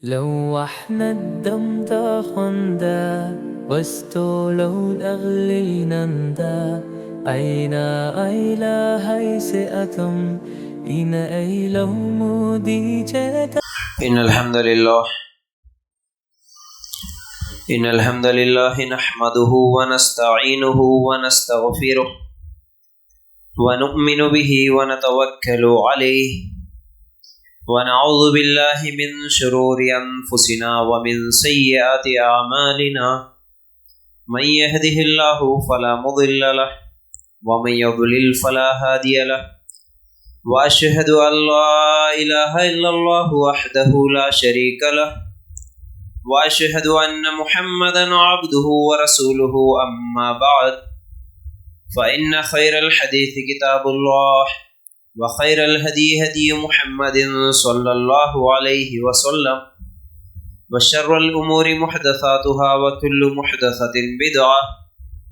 لوحنا الدم تاخندا واستولوا الأغلينندا أين أيلا هيسئتم إن أيلو مودي جتا إن الحمد لله نحمده ونستعينه ونستغفره ونؤمن به ونتوكل عليه ونعوذ بالله من شرور أنفسنا ومن سيئات أعمالنا من يهده الله فلا مضل له ومن يضلل فلا هادي له وأشهد أن لا إله إلا الله وحده لا شريك له وأشهد أن محمدا عبده ورسوله أما بعد فإن خير الحديث كتاب الله وخير الهدي هدي محمد صلى الله عليه وسلم وشر الأمور محدثاتها وكل محدثة بدعة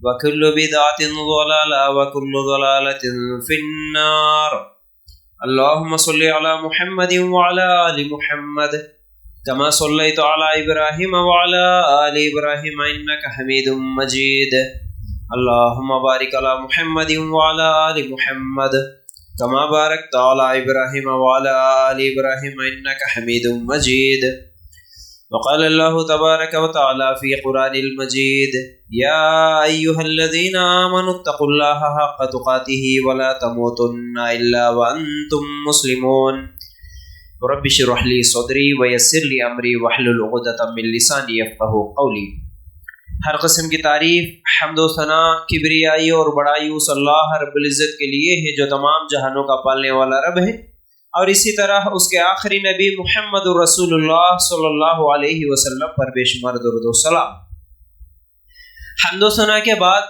وكل بدعة ضلالة وكل ضلالة في النار. اللهم صل على محمد وعلى آل محمد كما صليت على إبراهيم وعلى آل إبراهيم إنك حميد مجيد. اللهم بارك على محمد وعلى آل محمد كما باركت على إبراهيم وعلى آل إبراهيم إنك حميد مجيد. وقال الله تبارك وتعالى في قرآن المجيد: يا أيها الذين آمنوا اتقوا الله حق تقاته ولا تموتن إلا وأنتم مسلمون. رب اشرح لي صدري ويسر لي أمري واحلل عقدة من لساني يفقهوا قولي. ہر قسم کی تعریف، حمد و ثنا، کبریائی اور بڑائی اس اللہ رب العزت کے لیے ہے جو تمام جہانوں کا پالنے والا رب ہے، اور اسی طرح اس کے آخری نبی محمد رسول اللہ صلی اللہ علیہ وسلم پر بے شمار درود و سلام۔ حمد و ثنا کے بعد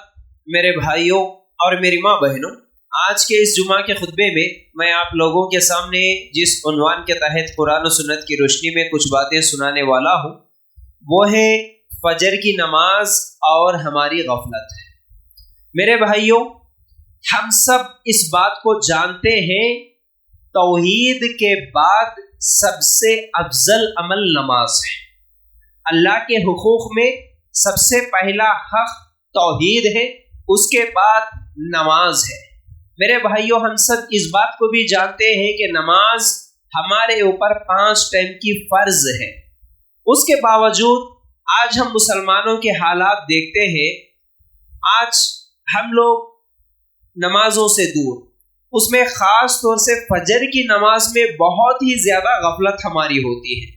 میرے بھائیوں اور میری ماں بہنوں، آج کے اس جمعہ کے خطبے میں میں آپ لوگوں کے سامنے جس عنوان کے تحت قرآن و سنت کی روشنی میں کچھ باتیں سنانے والا ہوں وہ ہے فجر کی نماز اور ہماری غفلت ہے۔ میرے بھائیوں، ہم سب اس بات کو جانتے ہیں، توحید کے بعد سب سے افضل عمل نماز ہے۔ اللہ کے حقوق میں سب سے پہلا حق توحید ہے، اس کے بعد نماز ہے۔ میرے بھائیوں، ہم سب اس بات کو بھی جانتے ہیں کہ نماز ہمارے اوپر 5 ٹائم کی فرض ہے۔ اس کے باوجود آج ہم مسلمانوں کے حالات دیکھتے ہیں، آج ہم لوگ نمازوں سے دور، اس میں خاص طور سے فجر کی نماز میں بہت ہی زیادہ غفلت ہماری ہوتی ہے۔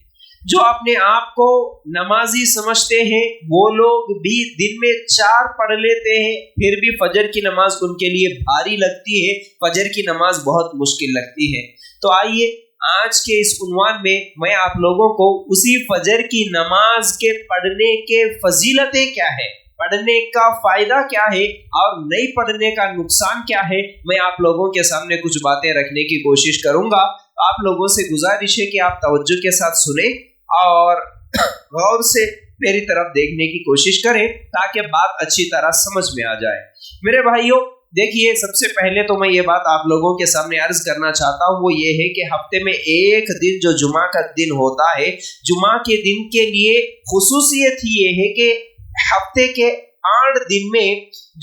جو اپنے آپ کو نمازی سمجھتے ہیں وہ لوگ بھی دن میں 4 پڑھ لیتے ہیں، پھر بھی فجر کی نماز ان کے لیے بھاری لگتی ہے، فجر کی نماز بہت مشکل لگتی ہے۔ تو آئیے آج کے اس عنوان میں آپ لوگوں کو اسی فجر کی نماز کے پڑھنے کے فضیلتیں کیا ہے، پڑھنے کا فائدہ کیا ہے اور نہیں پڑھنے کا نقصان کیا ہے، میں آپ لوگوں کے سامنے کچھ باتیں رکھنے کی کوشش کروں گا۔ آپ لوگوں سے گزارش ہے کہ آپ توجہ کے ساتھ سنیں اور غور سے میری طرف دیکھنے کی کوشش کریں تاکہ بات اچھی طرح سمجھ میں آ جائے۔ میرے بھائیوں دیکھیے، سب سے پہلے تو میں یہ بات آپ لوگوں کے سامنے عرض کرنا چاہتا ہوں، وہ یہ ہے کہ ہفتے میں ایک دن جو جمعہ کا دن ہوتا ہے، جمعہ کے دن کے لیے خصوصیت یہ ہے کہ ہفتے کے 8 دن میں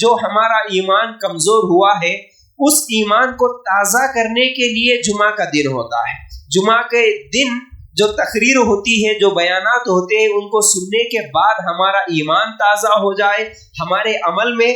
جو ہمارا ایمان کمزور ہوا ہے، اس ایمان کو تازہ کرنے کے لیے جمعہ کا دن ہوتا ہے۔ جمعہ کے دن جو تقریر ہوتی ہے، جو بیانات ہوتے ہیں، ان کو سننے کے بعد ہمارا ایمان تازہ ہو جائے، ہمارے عمل میں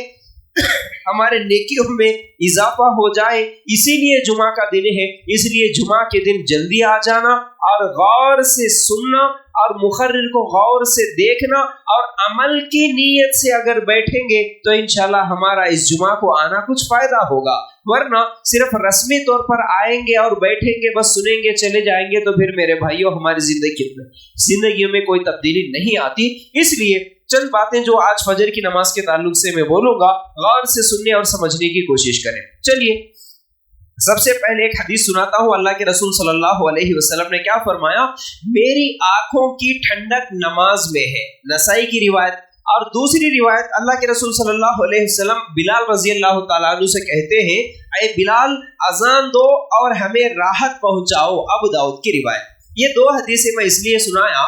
ہمارے نیکیوں میں اضافہ ہو جائے، اسی لیے جمعہ کا دن ہے۔ اس لیے جمعہ کے دن جلدی آ جانا اور غور سے سننا اور مقرر کو غور سے دیکھنا اور عمل کی نیت سے اگر بیٹھیں گے تو انشاءاللہ ہمارا اس جمعہ کو آنا کچھ فائدہ ہوگا، ورنہ صرف رسمی طور پر آئیں گے اور بیٹھیں گے، بس سنیں گے چلے جائیں گے، تو پھر میرے بھائیوں ہماری زندگیوں میں کوئی تبدیلی نہیں آتی۔ اس لیے چند باتیں جو آج فجر کی نماز کے تعلق سے میں بولوں گا، غور سے سننے اور سمجھنے کی کوشش کریں۔ چلیے سب سے پہلے ایک حدیث سناتا ہوں۔ اللہ کے رسول صلی اللہ علیہ وسلم نے کیا فرمایا؟ میری آنکھوں کی ٹھنڈک نماز میں ہے، نسائی کی روایت۔ اور دوسری روایت اللہ کے رسول صلی اللہ علیہ وسلم بلال رضی اللہ تعالیٰ عنہ سے کہتے ہیں، اے بلال اذان دو اور ہمیں راحت پہنچاؤ، ابو داؤد کی روایت۔ یہ دو حدیثیں میں اس لیے سنایا،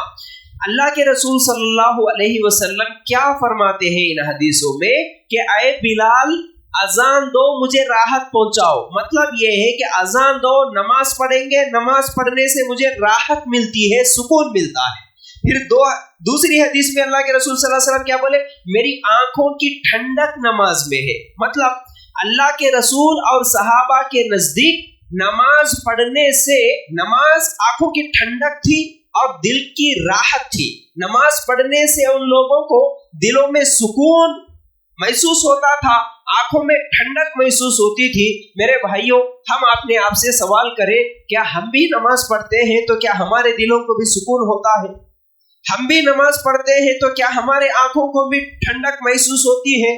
اللہ کے رسول صلی اللہ علیہ وسلم کیا فرماتے ہیں ان حدیثوں میں کہ اے بلال اذان دو، مجھے راحت پہنچاؤ. مطلب یہ ہے کہ اذان دو، نماز پڑھیں گے، نماز پڑھنے سے مجھے راحت ملتی ہے، سکون ملتا ہے. پھر دوسری حدیث میں اللہ کے رسول صلی اللہ علیہ وسلم کیا بولے؟ میری آنکھوں کی ٹھنڈک نماز میں ہے. مطلب اللہ کے رسول اور صحابہ کے نزدیک نماز پڑھنے سے نماز آنکھوں کی ٹھنڈک تھی اور دل کی راحت تھی. نماز پڑھنے سے ان لوگوں کو دلوں میں سکون محسوس ہوتا تھا، آنکھوں میں ٹھنڈک محسوس ہوتی تھی. میرے بھائیوں، ہم اپنے آپ سے سوال کریں، کیا ہم بھی نماز پڑھتے ہیں تو کیا ہمارے دلوں کو بھی سکون ہوتا ہے؟ ہم بھی نماز پڑھتے ہیں تو کیا ہمارے آنکھوں کو بھی ٹھنڈک محسوس ہوتی ہے؟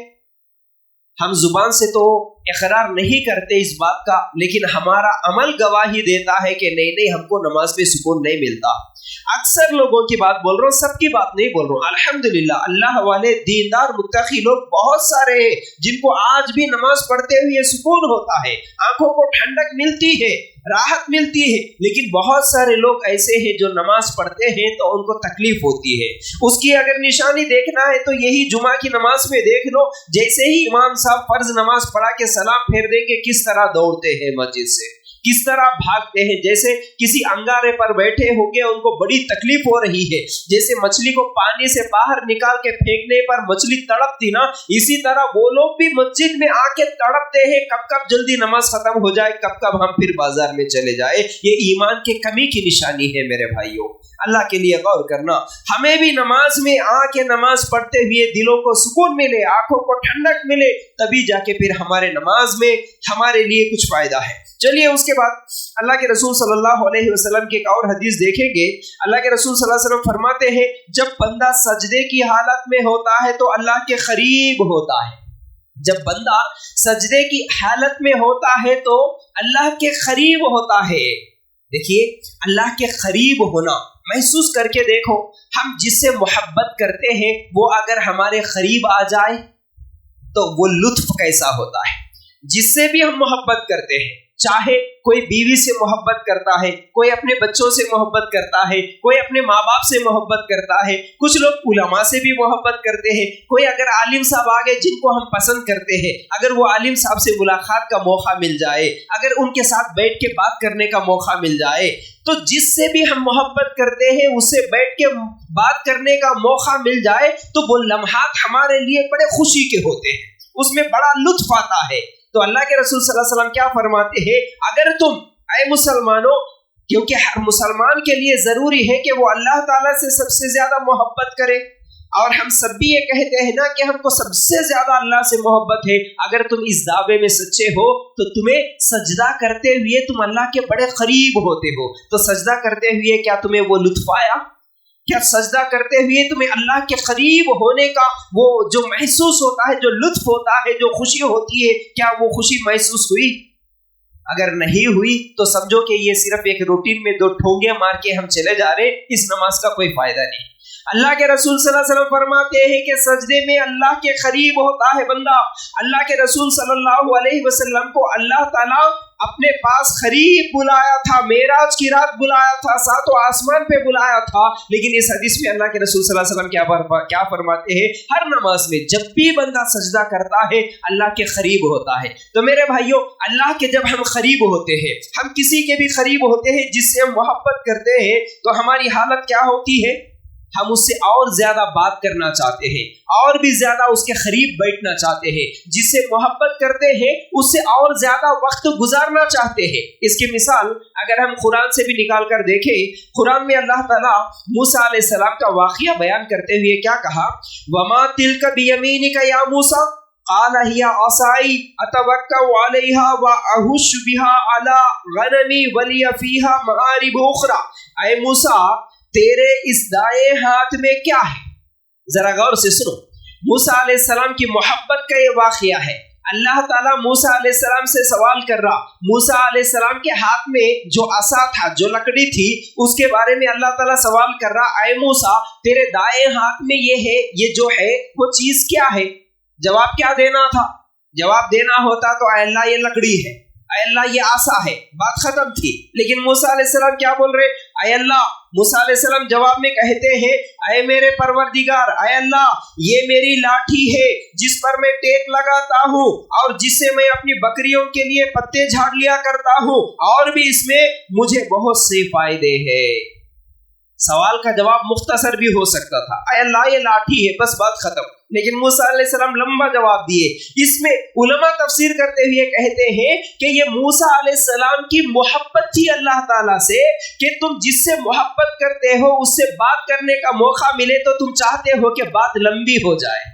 ہم زبان سے تو اقرار نہیں کرتے اس بات کا، لیکن ہمارا عمل گواہی دیتا ہے کہ نہیں ہم کو نماز میں سکون نہیں ملتا. اکثر لوگوں کی بات بول رہا ہوں، سب کی بات نہیں بول رہا ہوں. الحمدللہ اللہ والے دیندار متقی لوگ بہت سارے ہیں جن کو آج بھی نماز پڑھتے ہوئے سکون ہوتا ہے، آنکھوں کو ٹھنڈک ملتی ہے، راحت ملتی ہے. لیکن بہت سارے لوگ ایسے ہیں جو نماز پڑھتے ہیں تو ان کو تکلیف ہوتی ہے. اس کی اگر نشانی دیکھنا ہے تو یہی جمعہ کی نماز میں دیکھ لو، جیسے ہی امام صاحب فرض نماز پڑھا کے سلام پھیر دیں کہ کس طرح دوڑتے ہیں مسجد سے، کس طرح بھاگتے ہیں، جیسے کسی انگارے پر بیٹھے ہو گے، ان کو بڑی تکلیف ہو رہی ہے. جیسے مچھلی کو پانی سے باہر نکال کے پھینکنے پر مچھلی تڑپتی نا، اسی طرح وہ لوگ بھی مسجد میں آ کے تڑپتے ہیں، کب جلدی نماز ختم ہو جائے، کب ہم پھر بازار میں چلے جائے. یہ ایمان کے کمی کی نشانی ہے میرے بھائیوں. اللہ کے لیے غور کرنا، ہمیں بھی نماز میں آ کے نماز پڑھتے ہوئے دلوں کو سکون ملے، آنکھوں کو ٹھنڈک ملے، تبھی جا کے پھر ہمارے نماز میں ہمارے لیے کچھ فائدہ ہے. چلیے اس کے بعد اللہ کے رسول صلی اللہ علیہ وسلم کی ایک اور حدیث دیکھیں گے. اللہ کے رسول صلی اللہ علیہ وسلم فرماتے ہیں جب بندہ سجدے کی حالت میں ہوتا ہے تو اللہ کے قریب ہوتا ہے. جب بندہ سجدے کی حالت میں ہوتا ہے تو اللہ کے قریب ہوتا ہے. دیکھیے اللہ کے قریب ہونا محسوس کر کے دیکھو، ہم جس سے محبت کرتے ہیں وہ اگر ہمارے قریب آ جائے تو وہ لطف کیسا ہوتا ہے. جس سے بھی ہم محبت کرتے ہیں، چاہے کوئی بیوی سے محبت کرتا ہے، کوئی اپنے بچوں سے محبت کرتا ہے، کوئی اپنے ماں باپ سے محبت کرتا ہے، کچھ لوگ علماء سے بھی محبت کرتے ہیں، کوئی اگر عالم صاحب آگے جن کو ہم پسند کرتے ہیں، اگر وہ عالم صاحب سے ملاقات کا موقع مل جائے، اگر ان کے ساتھ بیٹھ کے بات کرنے کا موقع مل جائے، تو جس سے بھی ہم محبت کرتے ہیں اس سے بیٹھ کے بات کرنے کا موقع مل جائے تو وہ لمحات ہمارے لیے بڑے خوشی کے ہوتے ہیں، اس میں بڑا لطف آتا ہے. تو اللہ کے رسول صلی اللہ علیہ وسلم کیا فرماتے ہیں، اگر تم اے مسلمانوں، کیونکہ ہر مسلمان کے لیے ضروری ہے کہ وہ اللہ تعالیٰ سے سب سے زیادہ محبت کرے، اور ہم سب بھی یہ کہتے ہیں نا کہ ہم کو سب سے زیادہ اللہ سے محبت ہے. اگر تم اس دعوے میں سچے ہو تو تمہیں سجدہ کرتے ہوئے تم اللہ کے بڑے قریب ہوتے ہو. تو سجدہ کرتے ہوئے کیا تمہیں وہ لطف آیا؟ کیا سجدہ کرتے ہوئے تمہیں اللہ کے قریب ہونے کا وہ جو محسوس ہوتا ہے، جو لطف ہوتا ہے، جو خوشی ہوتی ہے، کیا وہ خوشی محسوس ہوئی؟ اگر نہیں ہوئی تو سمجھو کہ یہ صرف ایک روٹین میں دو ٹھونگے مار کے ہم چلے جا رہے، اس نماز کا کوئی فائدہ نہیں. اللہ کے رسول صلی اللہ علیہ وسلم فرماتے ہیں کہ سجدے میں اللہ کے قریب ہوتا ہے بندہ. اللہ کے رسول صلی اللہ علیہ وسلم کو اللہ تعالیٰ اپنے پاس قریب بلایا تھا، معراج کی رات بلایا تھا، ساتوں آسمان پہ بلایا تھا. لیکن اس حدیث میں اللہ کے رسول صلی اللہ علیہ وسلم کیا فرماتے ہیں، ہر نماز میں جب بھی بندہ سجدہ کرتا ہے اللہ کے قریب ہوتا ہے. تو میرے بھائیوں، اللہ کے جب ہم قریب ہوتے ہیں، ہم کسی کے بھی قریب ہوتے ہیں جس سے ہم محبت کرتے ہیں، تو ہماری حالت کیا ہوتی ہے؟ ہم اس سے اور زیادہ بات کرنا چاہتے ہیں، اور بھی زیادہ اس کے قریب بیٹھنا چاہتے ہیں. جس سے محبت کرتے ہیں اس سے اور زیادہ وقت گزارنا چاہتے ہیں. اس کی مثال اگر ہم قرآن سے بھی نکال کر دیکھیں، قرآن میں اللہ تعالیٰ موسیٰ علیہ السلام کا واقعہ بیان کرتے ہوئے کیا کہا، وَمَا تِلْكَ بِيَمِينِكَ يَا مُوسَىٰ قَالَ هِيَ عَصَايَ أَتَوَكَّأُ عَلَيْهَا وَأَهُشُّ بِهَا عَلَىٰ غَنَمِي وَلِيَ فِيهَا مَآرِبُ أُخْرَىٰ. اے موسیٰ، تیرے اس دائیں ہاتھ میں کیا ہے؟ ذرا غور سے سنو. موسیٰ علیہ السلام کی محبت کا یہ واقعہ ہے. اللہ تعالیٰ موسیٰ علیہ السلام سے سوال کر رہا. موسیٰ علیہ السلام کے ہاتھ میں جو عصا تھا، جو لکڑی تھی، اس کے بارے میں اللہ تعالیٰ سوال کر رہا، اے موسیٰ تیرے دائیں ہاتھ میں یہ ہے، یہ جو ہے وہ چیز کیا ہے؟ جواب کیا دینا تھا؟ جواب دینا ہوتا تو اے اللہ یہ لکڑی ہے. اے اللہ یہ آسا ہے، بات ختم تھی. لیکن موسیٰ علیہ السلام کیا بول رہے؟ اے اللہ، موسیٰ علیہ السلام جواب میں کہتے ہیں اے میرے پروردگار، اے اللہ یہ میری لاٹھی ہے جس پر میں ٹیک لگاتا ہوں اور جس سے میں اپنی بکریوں کے لیے پتے جھاڑ لیا کرتا ہوں، اور بھی اس میں مجھے بہت سے فائدے ہیں. سوال کا جواب مختصر بھی ہو سکتا تھا، اے اللہ یہ لاٹھی ہے، بس بات ختم. لیکن موسیٰ علیہ السلام لمبا جواب دیے. اس میں علماء تفسیر کرتے ہوئے کہتے ہیں کہ یہ موسیٰ علیہ السلام کی محبت تھی اللہ تعالیٰ سے، کہ تم جس سے محبت کرتے ہو اس سے بات کرنے کا موقع ملے تو تم چاہتے ہو کہ بات لمبی ہو جائے،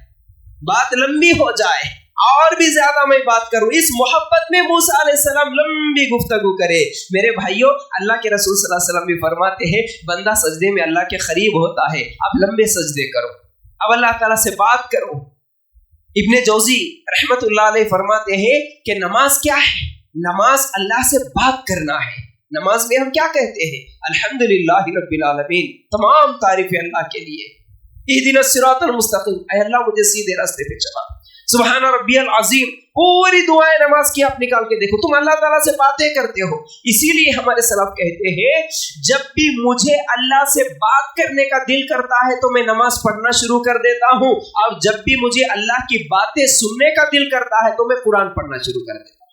بات لمبی ہو جائے اور بھی زیادہ میں بات کروں. اس محبت میں موسیٰ علیہ السلام لمبی گفتگو کرے. میرے بھائیوں، اللہ کے رسول صلی اللہ علیہ وسلم بھی فرماتے ہیں بندہ سجدے میں اللہ کے قریب ہوتا ہے. اب لمبے سجدے کرو، اب اللہ تعالیٰ سے بات کرو. ابن جوزی رحمت اللہ علیہ فرماتے ہیں کہ نماز کیا ہے؟ نماز اللہ سے بات کرنا ہے. نماز میں ہم کیا کہتے ہیں؟ الحمدللہ رب العالمین، تمام تعریفیں اللہ کے لیے. اہدنا الصراط المستقیم، اے اللہ مجھے سیدھے راستے پہ چلا. سبحان ربی العظیم، پوری دعائیں نماز کی آپ نکال کے دیکھو. تم اللہ تعالیٰ سے باتیں کرتے ہو. اسی لیے ہمارے سلف کہتے ہیں جب بھی مجھے اللہ سے بات کرنے کا دل کرتا ہے تو میں نماز پڑھنا شروع کر دیتا ہوں، اور جب بھی مجھے اللہ کی باتیں سننے کا دل کرتا ہے تو میں قرآن پڑھنا شروع کر دیتا ہوں.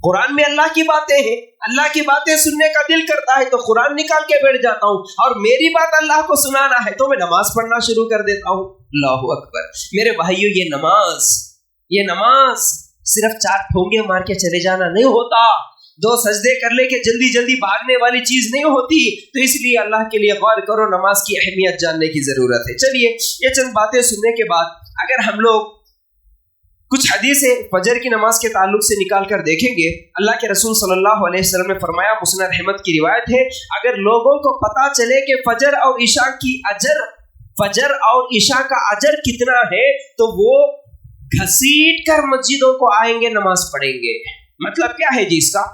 قرآن میں اللہ کی باتیں ہیں، اللہ کی باتیں سننے کا دل کرتا ہے تو قرآن نکال کے بیٹھ جاتا ہوں، اور میری بات اللہ کو سنانا ہے تو میں نماز پڑھنا شروع کر دیتا ہوں. اللہ اکبر. میرے بھائیو، یہ نماز صرف 4 ٹھونگے مار کے چلے جانا نہیں ہوتا، 2 سجدے کر لے کے جلدی جلدی بھاگنے والی چیز نہیں ہوتی. تو اس لیے اللہ کے لیے غور کرو، نماز کی اہمیت جاننے کی ضرورت ہے. چلیے یہ چند باتیں سننے کے بعد اگر ہم لوگ کچھ حدیثیں فجر کی نماز کے تعلق سے نکال کر دیکھیں گے. اللہ کے رسول صلی اللہ علیہ وسلم نے فرمایا، مسند احمد کی روایت ہے، اگر لوگوں کو پتا چلے کہ فجر اور عشاء کا اجر کتنا ہے تو وہ گھسیٹ کر مسجدوں کو آئیں گے، نماز پڑھیں گے. مطلب کیا ہے جی اس کا؟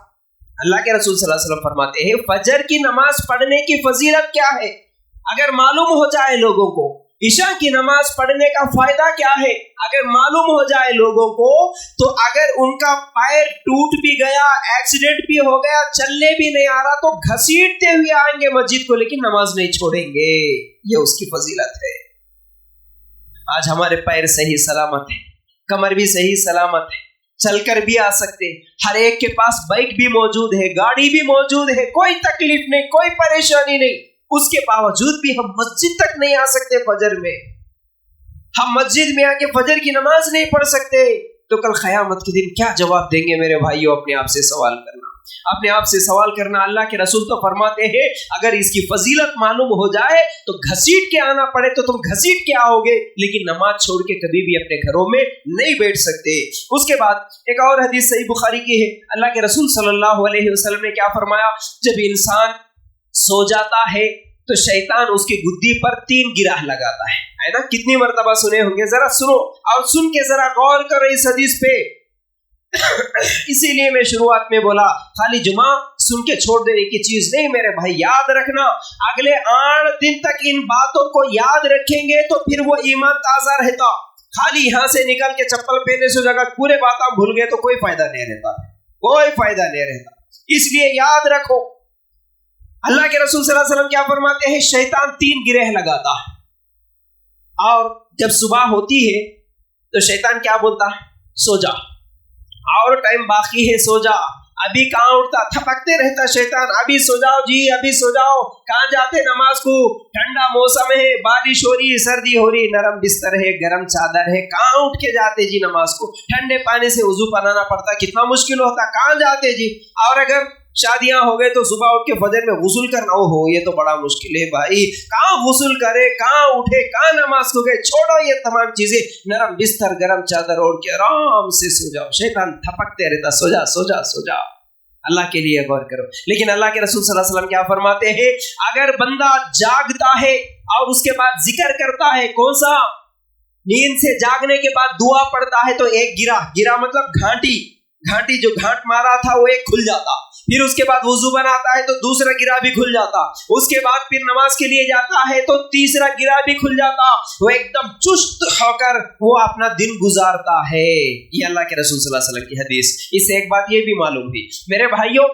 اللہ کے رسول صلی اللہ علیہ وسلم فرماتے ہیں فجر کی نماز پڑھنے کی فضیلت کیا ہے. اگر معلوم ہو جائے لوگوں کو عشاء کی نماز پڑھنے کا فائدہ کیا ہے، اگر معلوم ہو جائے لوگوں کو، تو اگر ان کا پیر ٹوٹ بھی گیا، ایکسیڈنٹ بھی ہو گیا، چلنے بھی نہیں آ رہا، تو گھسیٹتے ہوئے آئیں گے مسجد کو، لیکن نماز نہیں چھوڑیں گے. یہ اس کی فضیلت ہے. آج ہمارے پیر صحیح سلامت ہے، کمر بھی صحیح سلامت ہے، چل کر بھی آ سکتے، ہر ایک کے پاس بائک بھی موجود ہے، گاڑی بھی موجود ہے، کوئی تکلیف نہیں، کوئی پریشانی نہیں. اس کے باوجود بھی ہم مسجد تک نہیں آ سکتے. فجر میں ہم مسجد میں آ کے فجر کی نماز نہیں پڑھ سکتے، تو کل قیامت کے دن کیا جواب دیں گے؟ میرے بھائیوں، اپنے آپ سے سوال کرنا. اللہ کے رسول تو فرماتے ہیں اگر اس کی فضیلت معلوم ہو جائے تو گھسیٹ کے آنا پڑے تو تم گھسیٹ کے آؤ گے، لیکن نماز چھوڑ کے کبھی بھی اپنے گھروں میں نہیں بیٹھ سکتے. اس کے بعد ایک اور حدیث صحیح بخاری کی ہے. اللہ کے رسول صلی اللہ علیہ وسلم نے کیا فرمایا؟ جب انسان سو جاتا ہے تو شیطان اس کی گدی پر 3 گرہ لگاتا ہے نا. کتنی مرتبہ سنے ہوں گے؟ ذرا سنو اور سن کے ذرا غور کرو اس حدیث پہ. اسی لیے میں شروعات میں بولا خالی جمعہ سن کے چھوڑ دینے کی چیز نہیں میرے بھائی. یاد رکھنا، اگلے 8 دن تک ان باتوں کو یاد رکھیں گے تو پھر وہ ایمان تازہ رہتا. خالی یہاں سے نکل کے چپل پہننے سے جگہ پورے باتیں بھول گئے تو کوئی فائدہ نہیں رہتا، کوئی فائدہ نہیں رہتا. اس لیے یاد رکھو. اللہ کے رسول صلی اللہ علیہ وسلم کیا فرماتے ہیں؟ شیطان 3 گرہ لگاتا ہے، اور جب صبح ہوتی ہے تو شیطان کیا بولتا؟ سو جا، اور ٹائم باقی ہے، سو جا. ابھی کہاں اٹھتا؟ تھپکتے رہتا شیطان، ابھی سو جاؤ جی، ابھی سو جاؤ. کہاں جاتے نماز کو؟ ٹھنڈا موسم ہے، بارش ہو رہی، سردی ہو رہی، نرم بستر ہے، گرم چادر ہے، کہاں اٹھ کے جاتے جی نماز کو؟ ٹھنڈے پانی سے وضو بنانا پڑتا، کتنا مشکل ہوتا، کہاں جاتے جی؟ اور اگر شادیاں ہو گئے تو صبح اٹھ کے فجر میں غسل کرنا، ہو یہ تو بڑا مشکل ہے بھائی. کہاں غسل کرے، کہاں اٹھے، کہاں نماز کو گئے؟ چھوڑو یہ تمام چیزیں، نرم بستر، گرم چادر اوڑھ کے آرام سے سو جاؤ. شیطان تھپکتے رہتا، سو جا سو جا سو جا. اللہ کے لیے غور کرو. لیکن اللہ کے رسول صلی اللہ علیہ وسلم کیا فرماتے ہیں؟ اگر بندہ جاگتا ہے اور اس کے بعد ذکر کرتا ہے، کون سا؟ نیند سے جاگنے کے بعد دعا پڑھتا ہے تو 1 گرہ مطلب گھانٹی جو گھانٹ مارا تھا وہ ایک کھل جاتا. پھر اس کے بعد وضو بناتا ہے تو دوسرا گرہ بھی کھل جاتا, اس کے بعد پھر نماز کے لیے جاتا ہے تو تیسرا گرہ بھی کھل جاتا, وہ ایک دم چست ہو کر وہ اپنا دن گزارتا ہے. یہ اللہ کے رسول صلی اللہ علیہ وسلم کی حدیث. اس سے ایک بات یہ بھی معلوم ہوئی میرے بھائیوں,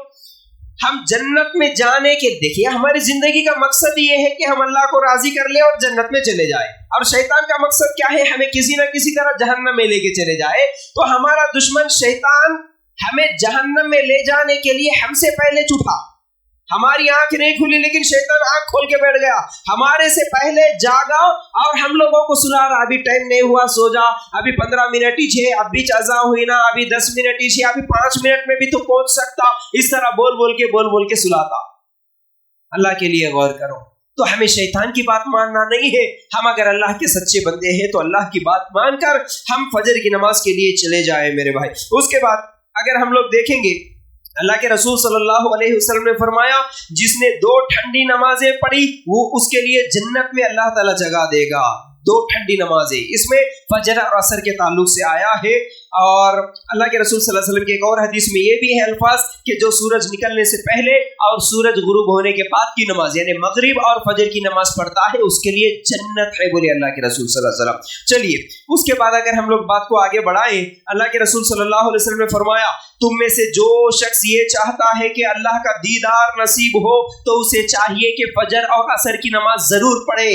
ہم جنت میں جانے کے, دیکھیے ہماری زندگی کا مقصد یہ ہے کہ ہم اللہ کو راضی کر لیں اور جنت میں چلے جائیں, اور شیطان کا مقصد کیا ہے, ہمیں کسی نہ کسی طرح جہنم میں لے کے چلے جائے. تو ہمارا دشمن شیطان ہمیں جہنم میں لے جانے کے لیے ہم سے پہلے چھپا. ہماری آنکھ نہیں کھلی لیکن شیطان آنکھ کھول کے بیٹھ گیا, ہمارے سے پہلے جاگا اور ہم لوگوں کو سنا رہا, ابھی ٹائم نہیں ہوا سو جا, ابھی 15 منٹ ہی ہے, ابھی اذان ہوئی نا, ابھی 10 منٹ ہی ہے, ابھی 5 منٹ میں بھی تو پہنچ سکتا. اس طرح بول بول کے سلاتا. اللہ کے لیے غور کرو. تو ہمیں شیطان کی بات ماننا نہیں ہے. ہم اگر اللہ کے سچے بندے ہیں تو اللہ کی بات مان کر ہم فجر کی نماز کے لیے چلے جائیں میرے بھائی. اس کے بعد اگر ہم لوگ دیکھیں گے, اللہ کے رسول صلی اللہ علیہ وسلم نے فرمایا جس نے 2 ٹھنڈی نمازیں پڑھی وہ اس کے لیے جنت میں اللہ تعالیٰ جگہ دے گا. 2 ٹھنڈی نمازیں, اس میں فجر اور عصر کے تعلق سے آیا ہے. اور اللہ کے رسول صلی اللہ علیہ وسلم کی ایک اور حدیث میں یہ بھی ہے الفاظ کہ جو سورج نکلنے سے پہلے اور سورج غروب ہونے کے بعد کی نماز یعنی مغرب اور فجر کی نماز پڑھتا ہے اس کے لیے جنت ہے, بولے اللہ کے رسول صلی اللہ علیہ وسلم. چلیے اس کے بعد اگر ہم لوگ بات کو آگے بڑھائیں, اللہ کے رسول صلی اللہ علیہ وسلم نے فرمایا تم میں سے جو شخص یہ چاہتا ہے کہ اللہ کا دیدار نصیب ہو تو اسے چاہیے کہ فجر اور عصر کی نماز ضرور پڑھے.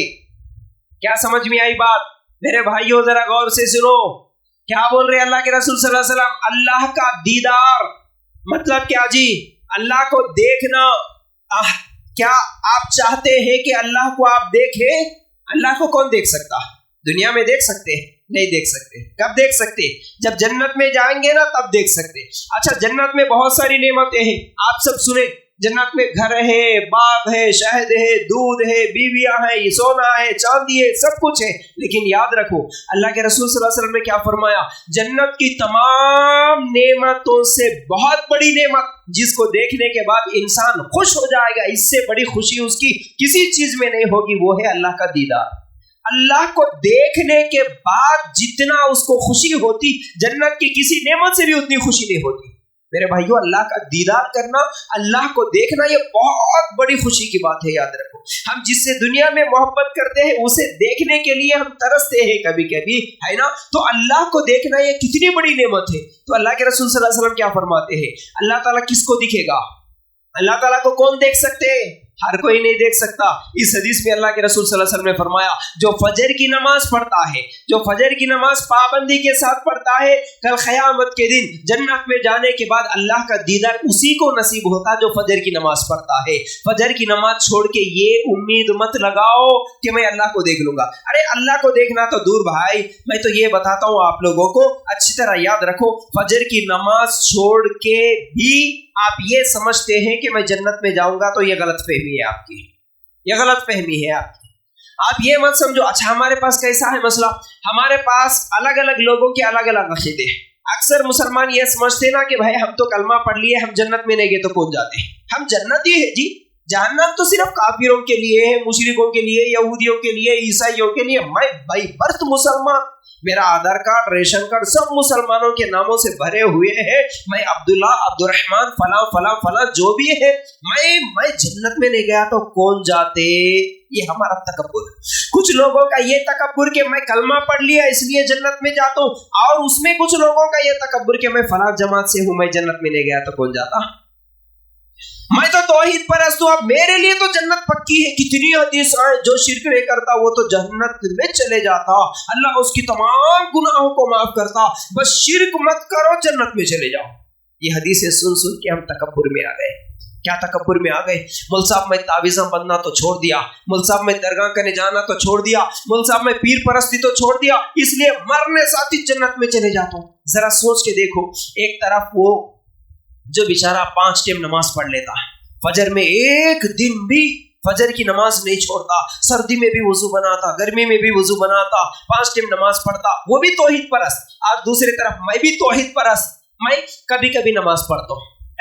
کیا سمجھ میں آئی بات میرے بھائیوں؟ ذرا غور سے سنو. کیا بول رہے اللہ کے رسول صلی اللہ علیہ وسلم؟ اللہ کا دیدار مطلب کیا جی؟ اللہ کو دیکھنا. کیا آپ چاہتے ہیں کہ اللہ کو آپ دیکھیں؟ اللہ کو کون دیکھ سکتا؟ دنیا میں دیکھ سکتے ہیں؟ نہیں دیکھ سکتے. کب دیکھ سکتے؟ جب جنت میں جائیں گے نا تب دیکھ سکتے. اچھا جنت میں بہت ساری نعمتیں ہیں, آپ سب سنیں. جنت میں گھر ہے, باغ ہے, شہد ہے, دودھ ہے, بیویاں ہیں, یہ سونا ہے, چاندی ہے, سب کچھ ہے. لیکن یاد رکھو اللہ کے رسول صلی اللہ علیہ وسلم نے کیا فرمایا؟ جنت کی تمام نعمتوں سے بہت بڑی نعمت جس کو دیکھنے کے بعد انسان خوش ہو جائے گا, اس سے بڑی خوشی اس کی کسی چیز میں نہیں ہوگی, وہ ہے اللہ کا دیدار. اللہ کو دیکھنے کے بعد جتنا اس کو خوشی ہوتی جنت کی کسی نعمت سے بھی اتنی خوشی نہیں ہوتی. میرے بھائیو اللہ کا دیدار کرنا, اللہ کو دیکھنا یہ بہت بڑی خوشی کی بات ہے. یاد رکھو ہم جس سے دنیا میں محبت کرتے ہیں اسے دیکھنے کے لیے ہم ترستے ہیں کبھی کبھی, ہے نا؟ تو اللہ کو دیکھنا یہ کتنی بڑی نعمت ہے. تو اللہ کے رسول صلی اللہ علیہ وسلم کیا فرماتے ہیں؟ اللہ تعالیٰ کس کو دکھے گا؟ اللہ تعالیٰ کو کون دیکھ سکتے ہیں؟ ہر کوئی نہیں دیکھ سکتا. اس حدیث میں اللہ کے رسول صلی اللہ علیہ وسلم نے فرمایا جو فجر کی نماز پڑھتا ہے, جو فجر کی نماز پابندی کے ساتھ پڑھتا ہے, کل قیامت کے دن جنت میں جانے کے بعد اللہ کا دیدار اسی کو نصیب ہوتا جو فجر کی نماز پڑھتا ہے. فجر کی نماز چھوڑ کے یہ امید مت لگاؤ کہ میں اللہ کو دیکھ لوں گا. ارے اللہ کو دیکھنا تو دور بھائی, میں تو یہ بتاتا ہوں آپ لوگوں کو اچھی طرح یاد رکھو, فجر کی نماز چھوڑ کے بھی آپ یہ سمجھتے ہیں کہ میں جنت میں جاؤں گا تو یہ غلط فہمی ہے آپ کی, یہ غلط فہمی ہے آپ کی. آپ یہ مت سمجھو. اچھا ہمارے پاس کیسا ہے مسئلہ؟ ہمارے پاس الگ الگ لوگوں کے الگ الگ عقیدے ہیں. اکثر مسلمان یہ سمجھتے نا کہ بھائی ہم تو کلمہ پڑھ لیے, ہم جنت میں نہیں گئے تو پہنچ جاتے ہیں, ہم جنتی ہے جی. جہنم تو صرف کافروں کے لیے ہے, مشرکوں کے لیے, یہودیوں کے لیے, عیسائیوں کے لیے. میں بائی برتھ مسلمان, میرا آدھار کارڈ, ریشن کارڈ سب مسلمانوں کے ناموں سے بھرے ہوئے ہیں. میں عبداللہ, عبد الرحمن, فلاں فلاں فلاں جو بھی ہے, میں جنت میں نہیں گیا تو کون جاتے؟ یہ ہمارا تکبر. کچھ لوگوں کا یہ تکبر کہ میں کلمہ پڑھ لیا اس لیے جنت میں جاتا ہوں, اور اس میں کچھ لوگوں کا یہ تکبر کہ میں فلاں جماعت سے ہوں, میں جنت میں نہیں گیا تو کون جاتا؟ میں تو توحید پرست ہوں, اب میرے لیے تو جنت پکی ہے. کتنی حدیث آئے جو شرک نہیں کرتا وہ تو جنت میں چلے جاتا, اللہ اس کی تمام گناہوں کو معاف کرتا, بس شرک مت کرو جنت میں چلے جاؤ. یہ حدیثیں سن کے ہم تکبر میں آ گئے. کیا تکبر میں آ گئے؟ مول صاحب میں تعویذاں بننا تو چھوڑ دیا, مول صاحب میں درگاہ کرنے جانا تو چھوڑ دیا, مول صاحب میں پیر پرستی تو چھوڑ دیا, اس لیے مرنے ساتھ ہی جنت میں چلے جاتا ہوں. ذرا سوچ کے دیکھو, ایک طرف وہ جو بیچارہ 5 ٹائم نماز پڑھ لیتا ہے, فجر میں ایک دن بھی فجر کی نماز نہیں چھوڑتا, سردی میں بھی وضو بناتا, گرمی میں بھی وضو بناتا, 5 ٹائم نماز پڑھتا, وہ بھی توحید پرست. آج دوسری طرف میں بھی توحید پرست, میں کبھی کبھی نماز پڑھتا ہوں.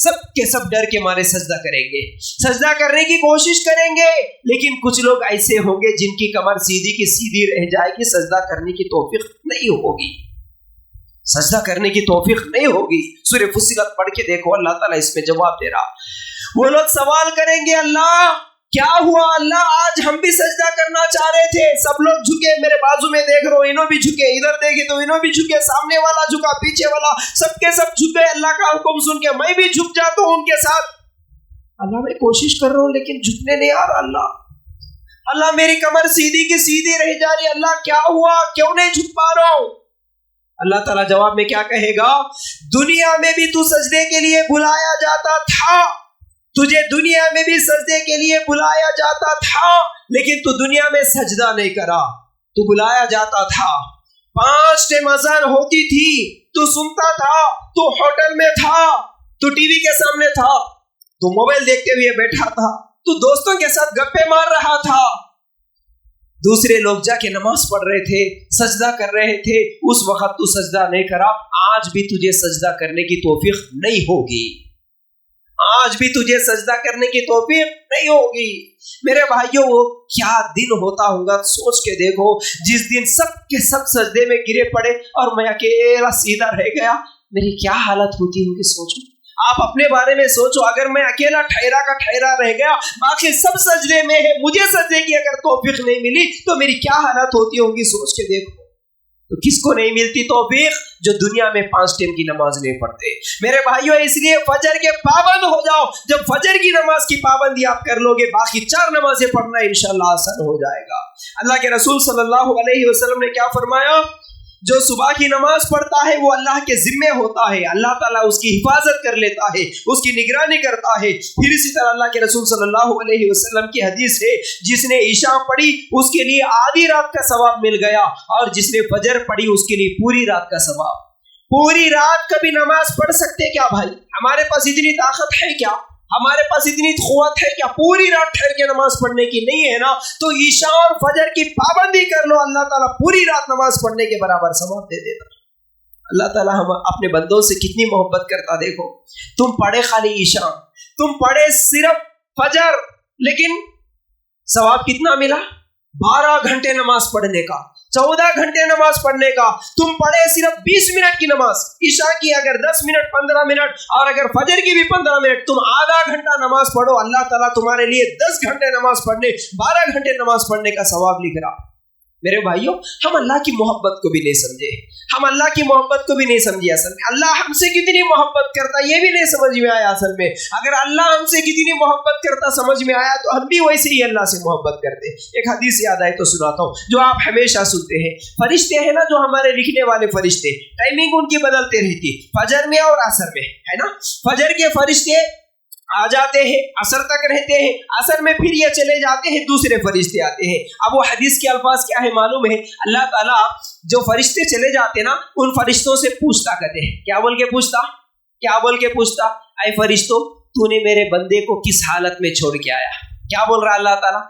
سب کے سب ڈر کے مارے سجدہ کریں گے, سجدہ کرنے کی کوشش کریں گے, لیکن کچھ لوگ ایسے ہوں گے جن کی کمر سیدھی کی سیدھی رہ جائے گی, سجدہ کرنے کی توفیق نہیں ہوگی, سجدہ کرنے کی توفیق نہیں ہوگی. سورہ فصلت پڑھ کے دیکھو, اللہ تعالیٰ اس میں جواب دے رہا. وہ لوگ سوال کریں گے, اللہ کیا ہوا, اللہ آج ہم بھی سجدہ کرنا چاہ رہے تھے, سب لوگ جھکے, میرے بازو میں دیکھ رہے ہو انہوں بھی جھکے, ادھر دیکھے تو انہوں بھی جھکے, سامنے والا جھکا, پیچھے والا, سب کے سب جھکے, اللہ کا حکم سن کے میں بھی جھک جاتا ہوں ان کے ساتھ. اللہ میں کوشش کر رہا ہوں لیکن جھکنے نہیں آ رہا, اللہ میری کمر سیدھی کی سیدھی رہ جا رہی, اللہ کیا ہوا, کیوں نہیں جھک پا رہا ہوں. اللہ تعالیٰ جواب میں کیا کہے گا, دنیا میں بھی تو سجدے کے لیے بلایا جاتا تھا, تجھے دنیا میں بھی سجدے کے لیے بلایا جاتا تھا, لیکن تو دنیا میں سجدہ نہیں کرا. تو بلایا جاتا تھا, 5 ٹائم اذان ہوتی تھی, تو سنتا تھا, تو ہوٹل میں تھا, تو ٹی وی کے سامنے تھا, تو موبائل دیکھتے ہوئے بیٹھا تھا, تو دوستوں کے ساتھ گپے مار رہا تھا. دوسرے لوگ جا کے نماز پڑھ رہے تھے, سجدہ کر رہے تھے, اس وقت تو سجدہ نہیں کرا. آج بھی تجھے سجدہ کرنے کی توفیق نہیں ہوگی, آج بھی تجھے سجدہ کرنے کی توفیق نہیں ہوگی. میرے بھائیوں, وہ کیا دن ہوتا ہوگا, سوچ کے دیکھو, جس دن سب کے سب سجدے میں گرے پڑے اور میں اکیلا سیدھا رہ گیا, میری کیا حالت ہوتی ہوگی. سوچو, آپ اپنے بارے میں سوچو, اگر میں اکیلا ٹھہرا کا ٹھہرا رہ گیا, باقی سب سجدے میں ہے, مجھے سجدے کی اگر توفیق نہیں ملی تو میری کیا حالت ہوتی ہوگی. سوچ کے دیکھو. تو کس کو نہیں ملتی توفیق, جو دنیا میں 5 ٹائم کی نماز نہیں پڑھتے. میرے بھائیوں, اس لیے فجر کے پابند ہو جاؤ. جب فجر کی نماز کی پابندی آپ کر لو گے, باقی 4 نمازیں پڑھنا انشاءاللہ آسان ہو جائے گا. اللہ کے رسول صلی اللہ علیہ وسلم نے کیا فرمایا, جو صبح کی نماز پڑھتا ہے وہ اللہ کے ذمے ہوتا ہے, اللہ تعالیٰ اس کی حفاظت کر لیتا ہے, اس کی نگرانی کرتا ہے. پھر اسی طرح اللہ کے رسول صلی اللہ علیہ وسلم کی حدیث ہے, جس نے عشاء پڑھی اس کے لیے آدھی رات کا ثواب مل گیا, اور جس نے فجر پڑھی اس کے لیے پوری رات کا ثواب. پوری رات کبھی نماز پڑھ سکتے کیا بھائی؟ ہمارے پاس اتنی طاقت ہے کیا, ہمارے پاس اتنی قوت ہے کیا پوری رات ٹھہر کے نماز پڑھنے کی؟ نہیں ہے نا. تو عشاء اور فجر کی پابندی کر لو, اللہ تعالیٰ پوری رات نماز پڑھنے کے برابر ثواب دے دیتا. اللہ تعالیٰ ہم اپنے بندوں سے کتنی محبت کرتا. دیکھو, تم پڑھے خالی عشاء, تم پڑھے صرف فجر, لیکن ثواب کتنا ملا؟ 12 گھنٹے نماز پڑھنے کا, 14 گھنٹے نماز پڑھنے کا. تم پڑھے صرف 20 منٹ کی نماز, عشاء کی اگر 10 منٹ 15 منٹ, اور اگر فجر کی بھی 15 منٹ, تم آدھا گھنٹہ نماز پڑھو, اللہ تعالیٰ تمہارے لیے 10 گھنٹے نماز پڑھنے, 12 گھنٹے نماز پڑھنے کا ثواب لکھ رہا. میرے بھائیوں, ہم اللہ کی محبت کو بھی نہیں سمجھے, ہم اللہ کی محبت کو بھی نہیں سمجھے. اصل میں اللہ ہم سے کتنی محبت کرتا یہ بھی نہیں سمجھ میں آیا. اصل میں اگر اللہ ہم سے کتنی محبت کرتا سمجھ میں آیا تو ہم بھی ویسے ہی اللہ سے محبت کرتے. ایک حدیث یاد آئے تو سناتا ہوں, جو آپ ہمیشہ سنتے ہیں. فرشتے ہیں نا, جو ہمارے لکھنے والے فرشتے, ٹائمنگ ان کی بدلتے رہتی, فجر میں اور عصر میں, ہے نا. فجر کے فرشتے آ جاتے ہیں, عصر تک رہتے ہیں, عصر میں پھر یہ چلے جاتے ہیں, دوسرے فرشتے آتے ہیں. اب وہ حدیث کے الفاظ کیا ہے معلوم ہے؟ اللہ تعالیٰ جو فرشتے چلے جاتے نا, ان فرشتوں سے پوچھتا کرتے ہیں. کیا بول کے پوچھتا, کیا بول کے پوچھتا, اے فرشتوں, تو نے میرے بندے کو کس حالت میں چھوڑ کے آیا؟ کیا بول رہا اللہ تعالیٰ,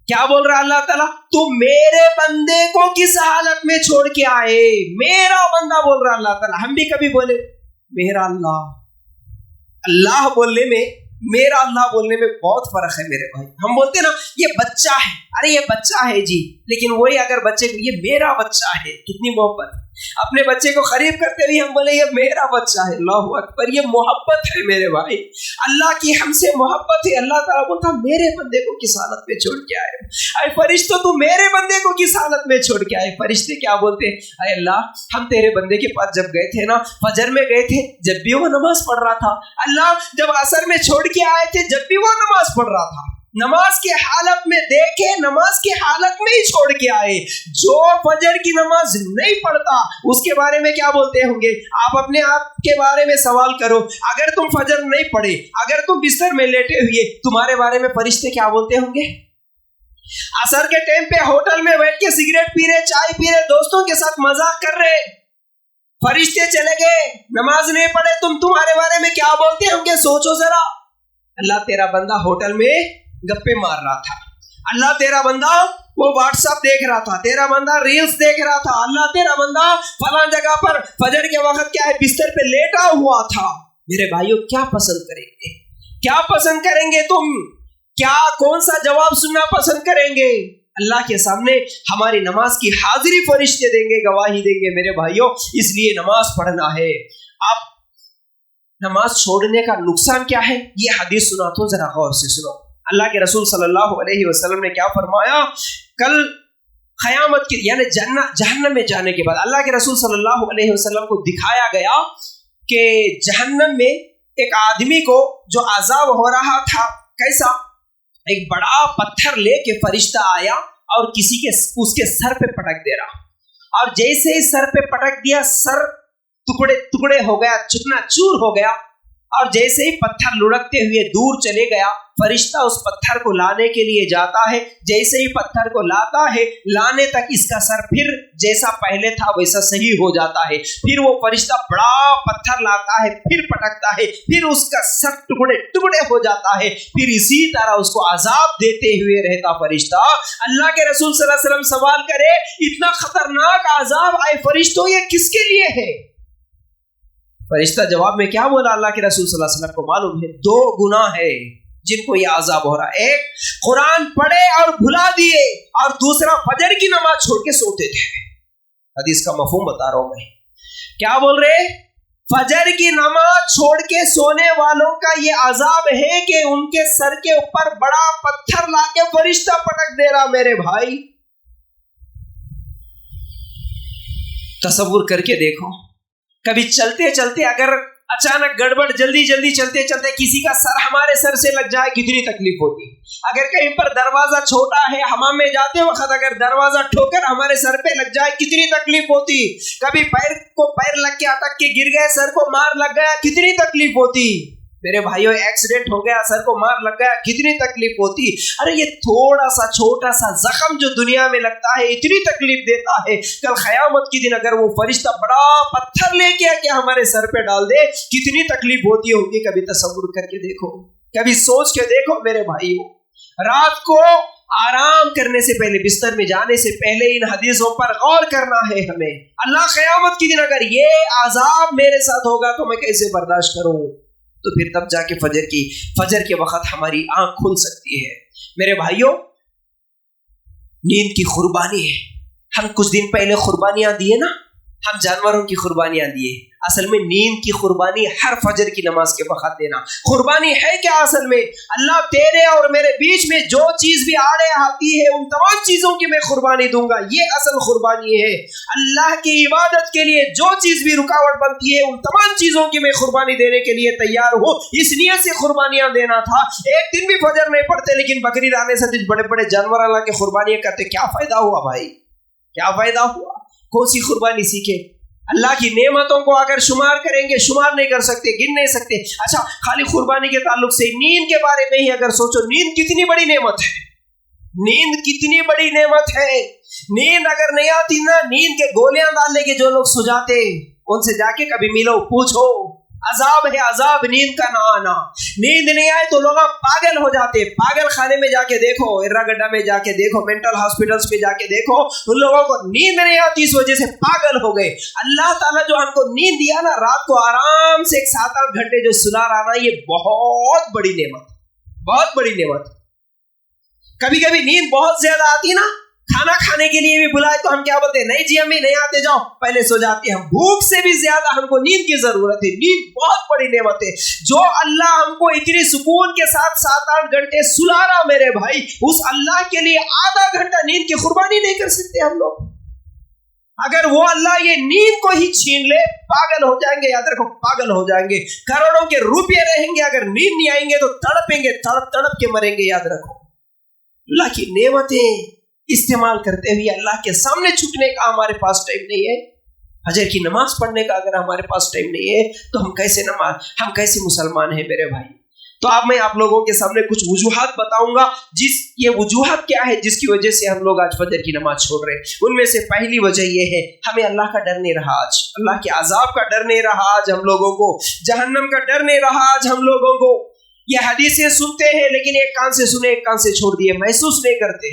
کیا بول رہا اللہ تعالیٰ, تو میرے بندے کو کس حالت میں چھوڑ کے آئے؟ میرا بندہ بول رہا اللہ تعالیٰ. ہم بھی کبھی بولے میرا اللہ, اللہ بولنے میں میرا اللہ بولنے میں بہت فرق ہے میرے بھائی. ہم بولتے نا یہ بچہ ہے, ارے یہ بچہ ہے جی, لیکن وہی اگر بچے کو یہ میرا بچہ ہے, کتنی محبت. اپنے بچے کو قریب کرتے ہوئے ہم بولے یہ میرا بچہ ہے, اللہ اکبر, یہ محبت ہے میرے بھائی. اللہ کی ہم سے محبت ہے. اللہ تعالیٰ بولتا میرے بندے کو کس حالت میں چھوڑ کے آئے؟ اے فرشتوں, تو میرے بندے کو کس حالت میں چھوڑ کے آئے؟ فرشتے کیا بولتے, اے اللہ, ہم تیرے بندے کے پاس جب گئے تھے نا, فجر میں گئے تھے, جب بھی وہ نماز پڑھ رہا تھا. اللہ, جب عصر میں چھوڑ کے آئے تھے, جب بھی وہ نماز پڑھ رہا تھا. نماز کی حالت میں دیکھے, نماز کی حالت میں ہی چھوڑ کے آئے. جو فجر کی نماز نہیں پڑھتا اس کے بارے میں کیا بولتے ہوں گے؟ آپ اپنے آپ کے بارے میں سوال کرو. اگر تم فجر نہیں پڑھے, اگر تم بستر میں لیٹے ہوئے, تمہارے بارے میں فرشتے کیا بولتے ہوں گے؟ عصر کے ٹائم پہ ہوٹل میں بیٹھ کے سگریٹ پی رہے, چائے پی رہے, دوستوں کے ساتھ مذاق کر رہے, فرشتے چلے گئے, نماز نہیں پڑھے, تمہارے بارے میں کیا بولتے ہوں گے؟ سوچو ذرا. اللہ, تیرا بندہ ہوٹل میں گپے مار رہا تھا. اللہ, تیرا بندہ وہ واٹس ایپ دیکھ رہا تھا, تیرا بندہ ریلز دیکھ رہا تھا. اللہ, تیرا بندہ فلاں جگہ پر فجر کے وقت کیا ہے بستر پہ لیٹا ہوا تھا. میرے بھائیوں کیا پسند کریں گے؟ کیا پسند کریں گے تم؟ کیا کون سا جواب سننا پسند کریں گے؟ اللہ کے سامنے ہماری نماز کی حاضری فرشتے دیں گے، گواہی دیں گے میرے بھائیوں، اس لیے نماز پڑھنا ہے۔ اب نماز چھوڑنے کا نقصان کیا ہے یہ حدیث سناتا ہوں، ذرا غور سے سنو۔ اللہ کے رسول صلی اللہ علیہ وسلم نے کیا فرمایا؟ کل قیامت کی یعنی جہنم میں جانے کے بعد اللہ کے رسول صلی اللہ علیہ وسلم کو دکھایا گیا کہ جہنم میں ایک آدمی کو جو عذاب ہو رہا تھا، کیسا؟ ایک بڑا پتھر لے کے فرشتہ آیا اور اس کے سر پہ پٹک دے رہا، اور جیسے ہی سر پہ پٹک دیا سر ٹکڑے ہو گیا، چکنا چور ہو گیا، اور جیسے ہی پتھر لڑکتے ہوئے دور چلے گیا، فرشتہ اس پتھر کو لانے کے لیے جاتا ہے، جیسے ہی پتھر کو لاتا ہے لانے تک اس کا سر پھر جیسا پہلے تھا ویسا صحیح ہو جاتا ہے، پھر وہ فرشتہ بڑا پتھر لاتا ہے، پھر پٹکتا ہے، پھر اس کا سر ٹکڑے ہو جاتا ہے، پھر اسی طرح اس کو عذاب دیتے ہوئے رہتا فرشتہ۔ اللہ کے رسول صلی اللہ علیہ وسلم سوال کرے اتنا خطرناک عذاب آئے فرشتوں یہ کس کے لیے ہے؟ فرشتہ جواب میں کیا بولا؟ اللہ کے رسول صلی اللہ علیہ وسلم کو معلوم ہے 2 گناہ ہے جن کو یہ عذاب ہو رہا ہے، ایک قرآن پڑھے اور بھلا دیے، اور دوسرا فجر کی نماز چھوڑ کے سوتے تھے۔ حدیث کا مفہوم بتا رہا ہوں میں، کیا بول رہے؟ فجر کی نماز چھوڑ کے سونے والوں کا یہ عذاب ہے کہ ان کے سر کے اوپر بڑا پتھر لا کے فرشتہ پٹک دے رہا۔ میرے بھائی تصور کر کے دیکھو، کبھی چلتے چلتے اگر اچانک گڑبڑ جلدی چلتے کسی کا سر ہمارے سر سے لگ جائے کتنی تکلیف ہوتی؟ اگر کہیں پر دروازہ چھوٹا ہے، حمام میں جاتے وقت اگر دروازہ ٹھوکر ہمارے سر پہ لگ جائے کتنی تکلیف ہوتی؟ کبھی پیر لگ کے اٹک کے گر گئے، سر کو مار لگ گیا کتنی تکلیف ہوتی؟ میرے بھائیوں ایکسیڈنٹ ہو گیا، سر کو مار لگ گیا کتنی تکلیف ہوتی؟ ارے یہ تھوڑا سا چھوٹا سا زخم جو دنیا میں لگتا ہے اتنی تکلیف دیتا ہے، کل قیامت کے دن اگر وہ فرشتہ بڑا پتھر لے کے آ کے ہمارے سر پہ ڈال دے کتنی تکلیف ہوتی ہوگی؟ کبھی تصور کر کے دیکھو، کبھی سوچ کے دیکھو میرے بھائیوں۔ رات کو آرام کرنے سے پہلے، بستر میں جانے سے پہلے ان حدیثوں پر غور کرنا ہے ہمیں۔ اللہ قیامت کے دن اگر یہ عذاب میرے ساتھ ہوگا تو میں کیسے برداشت کروں؟ تو پھر تب جا کے فجر کے وقت ہماری آنکھ کھل سکتی ہے۔ میرے بھائیوں نیند کی قربانی ہے، ہم کچھ دن پہلے قربانیاں دیے نا، ہم جانوروں کی قربانیاں دیے، اصل میں نیند کی قربانی ہر فجر کی نماز کے وقت دینا قربانی ہے کیا؟ اصل میں اللہ تیرے اور میرے بیچ میں جو چیز بھی آڑے آتی ہے ان تمام چیزوں کی میں قربانی دوں گا، یہ اصل قربانی ہے۔ اللہ کی عبادت کے لیے جو چیز بھی رکاوٹ بنتی ہے ان تمام چیزوں کی میں قربانی دینے کے لیے تیار ہوں، اس نیت سے قربانیاں دینا تھا۔ ایک دن بھی فجر نہیں پڑھتے لیکن بقرعید آنے سے بڑے بڑے جانور اللہ کے قربانیاں کرتے، کیا فائدہ ہوا بھائی؟ کیا فائدہ ہوا؟ کون سی قربانی سیکھے؟ اللہ کی نعمتوں کو اگر شمار کریں گے شمار نہیں کر سکتے، گن نہیں سکتے۔ اچھا خالی قربانی کے تعلق سے نیند کے بارے میں ہی اگر سوچو، نیند کتنی بڑی نعمت ہے، نیند کتنی بڑی نعمت ہے۔ نیند اگر نہیں آتی نا، نیند کے گولیاں ڈال لے کے جو لوگ سو جاتے ان سے جا کے کبھی ملو، پوچھو، عذاب ہے عذاب نیند کا نہ آنا۔ نیند نہیں آئے تو لوگ پاگل ہو جاتے، پاگل خانے میں جا کے دیکھو، ارا گڈا میں جا کے دیکھو، مینٹل ہاسپٹلز میں جا کے دیکھو، ان لوگوں کو نیند نہیں آتی اس وجہ سے پاگل ہو گئے۔ اللہ تعالیٰ جو ہم کو نیند دیا نا، رات کو آرام سے 7-8 گھنٹے جو سنا رہا نا، یہ بہت بڑی نعمت، بہت بڑی نعمت۔ کبھی کبھی نیند بہت زیادہ آتی نا، کھانا کھانے کے لیے بھی بلائے تو ہم کیا بولتے ہیں؟ نہیں جی امی نہیں آتے، جاؤ پہلے سو جاتے ہیں۔ بھوک سے بھی زیادہ ہم کو نیند کی ضرورت ہے، نیند بہت بڑی نعمت ہے۔ جو اللہ ہم کو اتنی سکون کے ساتھ 7-8 گھنٹے سلا رہا میرے بھائی، اس اللہ کے لیے آدھا گھنٹہ نیند کی قربانی نہیں کر سکتے ہم لوگ؟ اگر وہ اللہ یہ نیند کو ہی چھین لے پاگل ہو جائیں گے، یاد رکھو پاگل ہو جائیں گے۔ کروڑوں کے روپے رہیں گے، اگر نیند نہیں آئیں گے تو تڑپیں گے، تڑپ کے مریں گے۔ یاد رکھو اللہ کی نعمتیں استعمال کرتے ہوئے اللہ کے سامنے چھکنے کا ہمارے پاس ٹائم نہیں ہے، فجر کی نماز پڑھنے کا اگر ہمارے پاس ٹائم نہیں ہے تو ہم کیسے مسلمان ہیں میرے بھائی؟ تو اب میں آپ لوگوں کے سامنے کچھ وجوہات بتاؤں گا، یہ وجوہات کیا ہے جس کی وجہ سے ہم لوگ آج فجر کی نماز چھوڑ رہے ہیں۔ ان میں سے پہلی وجہ یہ ہے ہمیں اللہ کا ڈر نہیں رہا، آج اللہ کے عذاب کا ڈر نہیں رہا، آج ہم لوگوں کو جہنم کا ڈر نہیں رہا، آج ہم لوگوں کو یہ حدیثیں سنتے ہیں لیکن ایک کان سے سنے ایک کان سے چھوڑ دیے، محسوس نہیں کرتے۔